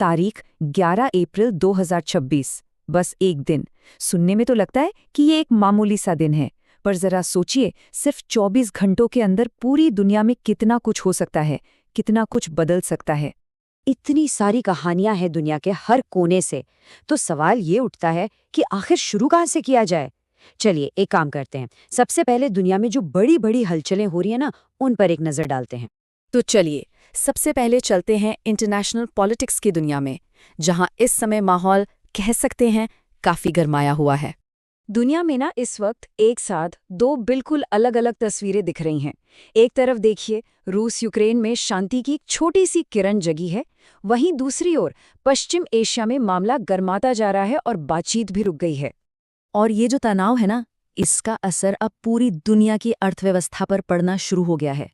तारीख 11 अप्रैल 2026। बस एक दिन। सुनने में तो लगता है कि ये एक मामूली सा दिन है, पर जरा सोचिए, सिर्फ 24 घंटों के अंदर पूरी दुनिया में कितना कुछ हो सकता है, कितना कुछ बदल सकता है। इतनी सारी कहानियां हैं दुनिया के हर कोने से, तो सवाल ये उठता है कि आखिर शुरू कहाँ से किया जाए। चलिए एक काम करते हैं, सबसे पहले दुनिया में जो बड़ी बड़ी हलचलें हो रही हैं ना, उन पर एक नजर डालते हैं। तो चलिए सबसे पहले चलते हैं इंटरनेशनल पॉलिटिक्स की दुनिया में, जहां इस समय माहौल कह सकते हैं काफी गरमाया हुआ है। दुनिया में ना इस वक्त एक साथ दो बिल्कुल अलग अलग तस्वीरें दिख रही हैं। एक तरफ देखिए, रूस यूक्रेन में शांति की एक छोटी सी किरण जगी है। वहीं दूसरी ओर पश्चिम एशिया में मामला गर्माता जा रहा है और बातचीत भी रुक गई है। और ये जो तनाव है ना, इसका असर अब पूरी दुनिया की अर्थव्यवस्था पर पड़ना शुरू हो गया है।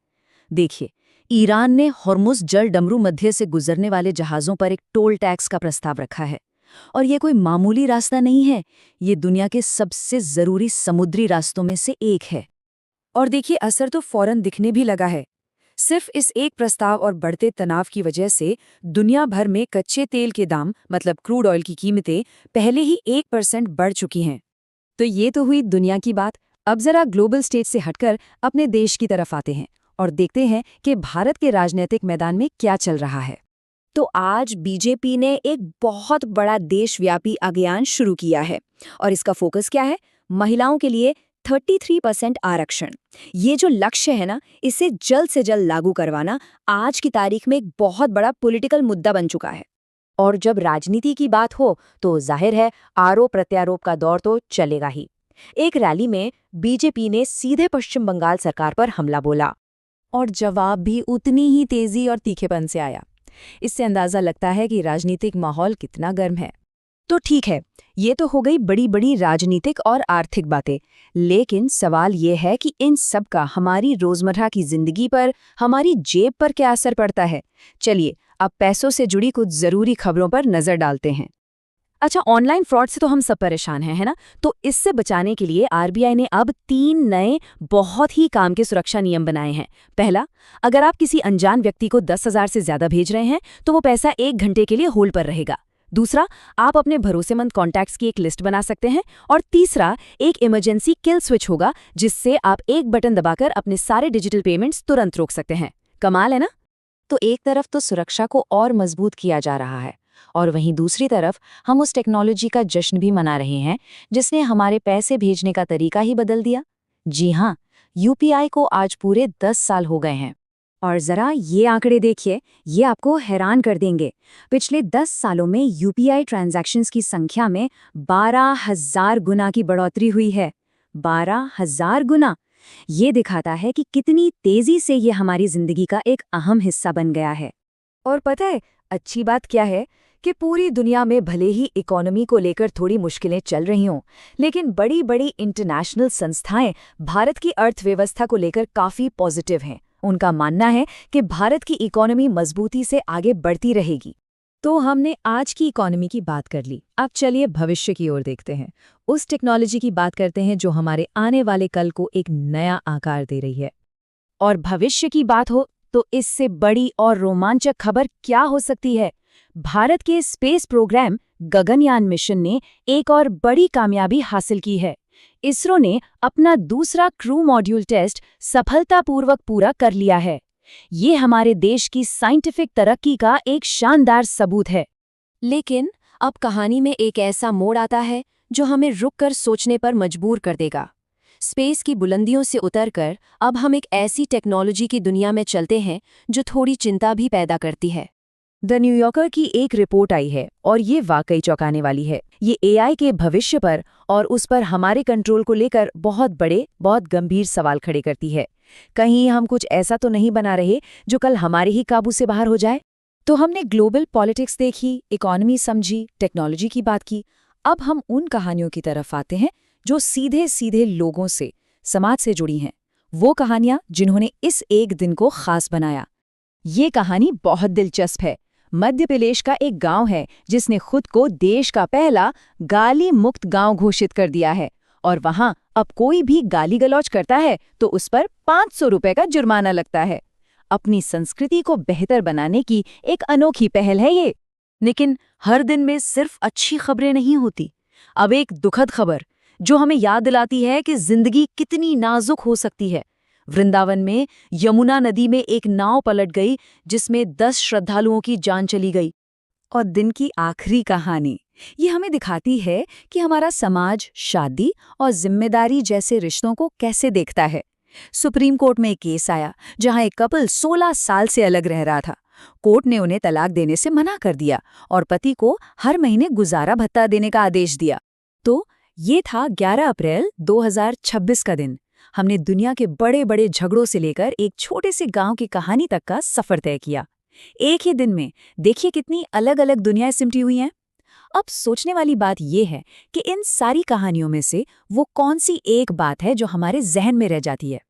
देखिए, ईरान ने हॉर्मुज़ जल डमरू मध्य से गुजरने वाले जहाज़ों पर एक टोल टैक्स का प्रस्ताव रखा है। और ये कोई मामूली रास्ता नहीं है, ये दुनिया के सबसे ज़रूरी समुद्री रास्तों में से एक है। और देखिए, असर तो फौरन दिखने भी लगा है। सिर्फ इस एक प्रस्ताव और बढ़ते तनाव की वजह से दुनिया भर में कच्चे तेल के दाम, मतलब क्रूड ऑयल की कीमतें, पहले ही 1% बढ़ चुकी हैं। तो ये तो हुई दुनिया की बात। अब जरा ग्लोबल स्टेज से हटकर अपने देश की तरफ आते हैं और देखते हैं कि भारत के राजनीतिक मैदान में क्या चल रहा है। तो आज बीजेपी ने एक बहुत बड़ा देशव्यापी अभियान शुरू किया है, और इसका फोकस क्या है? महिलाओं के लिए 33% आरक्षण। ये जो लक्ष्य है ना, इसे जल्द से जल्द लागू करवाना आज की तारीख में एक बहुत बड़ा पॉलिटिकल मुद्दा बन चुका है। और जब राजनीति की बात हो तो जाहिर है आरोप प्रत्यारोप का दौर तो चलेगा ही। एक रैली में बीजेपी ने सीधे पश्चिम बंगाल सरकार पर हमला बोला, और जवाब भी उतनी ही तेजी और तीखेपन से आया। इससे अंदाजा लगता है कि राजनीतिक माहौल कितना गर्म है। तो ठीक है, ये तो हो गई बड़ी बड़ी राजनीतिक और आर्थिक बातें, लेकिन सवाल ये है कि इन सब का हमारी रोजमर्रा की जिंदगी पर, हमारी जेब पर क्या असर पड़ता है। चलिए अब पैसों से जुड़ी कुछ जरूरी खबरों पर नजर डालते हैं। अच्छा, ऑनलाइन फ्रॉड से तो हम सब परेशान हैं, है ना? तो इससे बचाने के लिए आरबीआई ने अब 3 नए बहुत ही काम के सुरक्षा नियम बनाए हैं। पहला, अगर आप किसी अनजान व्यक्ति को 10,000 से ज्यादा भेज रहे हैं तो वो पैसा 1 घंटे के लिए होल्ड पर रहेगा। दूसरा, आप अपने भरोसेमंद कॉन्टैक्ट्स की एक लिस्ट बना सकते हैं। और तीसरा, एक इमरजेंसी किल स्विच होगा, जिससे आप एक बटन दबाकर अपने सारे डिजिटल पेमेंट्स तुरंत रोक सकते हैं। कमाल है ना? तो एक तरफ तो सुरक्षा को और मजबूत किया जा रहा है, और वहीं दूसरी तरफ हम उस टेक्नोलॉजी का जश्न भी मना रहे हैं जिसने हमारे पैसे भेजने का तरीका ही बदल दिया। जी हाँ, यूपीआई को आज पूरे 10 साल हो गए हैं। और जरा ये आंकड़े देखिए, ये आपको हैरान कर देंगे। पिछले 10 सालों में यूपीआई ट्रांजैक्शंस की संख्या में 12,000 गुना की बढ़ोतरी हुई है। 12,000 गुना! ये दिखाता है कि कितनी तेजी से ये हमारी जिंदगी का एक अहम हिस्सा बन गया है। और पता है अच्छी बात क्या है? कि पूरी दुनिया में भले ही इकोनॉमी को लेकर थोड़ी मुश्किलें चल रही हों, लेकिन बड़ी बड़ी इंटरनेशनल संस्थाएं भारत की अर्थव्यवस्था को लेकर काफी पॉजिटिव हैं। उनका मानना है कि भारत की इकोनॉमी मजबूती से आगे बढ़ती रहेगी। तो हमने आज की इकोनॉमी की बात कर ली, अब चलिए भविष्य की ओर देखते हैं। उस टेक्नोलॉजी की बात करते हैं जो हमारे आने वाले कल को एक नया आकार दे रही है। और भविष्य की बात हो तो इससे बड़ी और रोमांचक खबर क्या हो सकती है? भारत के स्पेस प्रोग्राम गगनयान मिशन ने एक और बड़ी कामयाबी हासिल की है। इसरो ने अपना दूसरा क्रू मॉड्यूल टेस्ट सफलतापूर्वक पूरा कर लिया है। ये हमारे देश की साइंटिफिक तरक्की का एक शानदार सबूत है। लेकिन अब कहानी में एक ऐसा मोड़ आता है जो हमें रुककर सोचने पर मजबूर कर देगा। स्पेस की बुलंदियों से उतरकर अब हम एक ऐसी टेक्नोलॉजी की दुनिया में चलते हैं जो थोड़ी चिंता भी पैदा करती है। द न्यूयॉर्कर की एक रिपोर्ट आई है और ये वाकई चौंकाने वाली है। ये एआई के भविष्य पर और उस पर हमारे कंट्रोल को लेकर बहुत गंभीर सवाल खड़े करती है। कहीं हम कुछ ऐसा तो नहीं बना रहे जो कल हमारे ही काबू से बाहर हो जाए? तो हमने ग्लोबल पॉलिटिक्स देखी, इकोनॉमी समझी, टेक्नोलॉजी की बात की। अब हम उन कहानियों की तरफ आते हैं जो सीधे सीधे लोगों से, समाज से जुड़ी हैं। वो कहानियां जिन्होंने इस एक दिन को खास बनाया। ये कहानी बहुत दिलचस्प है। मध्य प्रदेश का एक गांव है जिसने खुद को देश का पहला गाली मुक्त गांव घोषित कर दिया है। और वहां अब कोई भी गाली गलौज करता है तो उस पर 500 रुपए का जुर्माना लगता है। अपनी संस्कृति को बेहतर बनाने की एक अनोखी पहल है ये। लेकिन हर दिन में सिर्फ अच्छी खबरें नहीं होती। अब एक दुखद खबर जो हमें याद दिलाती है कि जिंदगी कितनी नाजुक हो सकती है। वृंदावन में यमुना नदी में एक नाव पलट गई जिसमें 10 श्रद्धालुओं की जान चली गई। और दिन की आखिरी कहानी ये हमें दिखाती है कि हमारा समाज शादी और जिम्मेदारी जैसे रिश्तों को कैसे देखता है। सुप्रीम कोर्ट में एक केस आया जहां एक कपल 16 साल से अलग रह रहा था। कोर्ट ने उन्हें तलाक देने से मना कर दिया और पति को हर महीने गुजारा भत्ता देने का आदेश दिया। तो ये था 11 अप्रैल 2026 का दिन। हमने दुनिया के बड़े बड़े झगड़ों से लेकर एक छोटे से गांव की कहानी तक का सफर तय किया। एक ही दिन में देखिए कितनी अलग अलग दुनियाएं सिमटी हुई हैं। अब सोचने वाली बात यह है कि इन सारी कहानियों में से वो कौन सी एक बात है जो हमारे जहन में रह जाती है।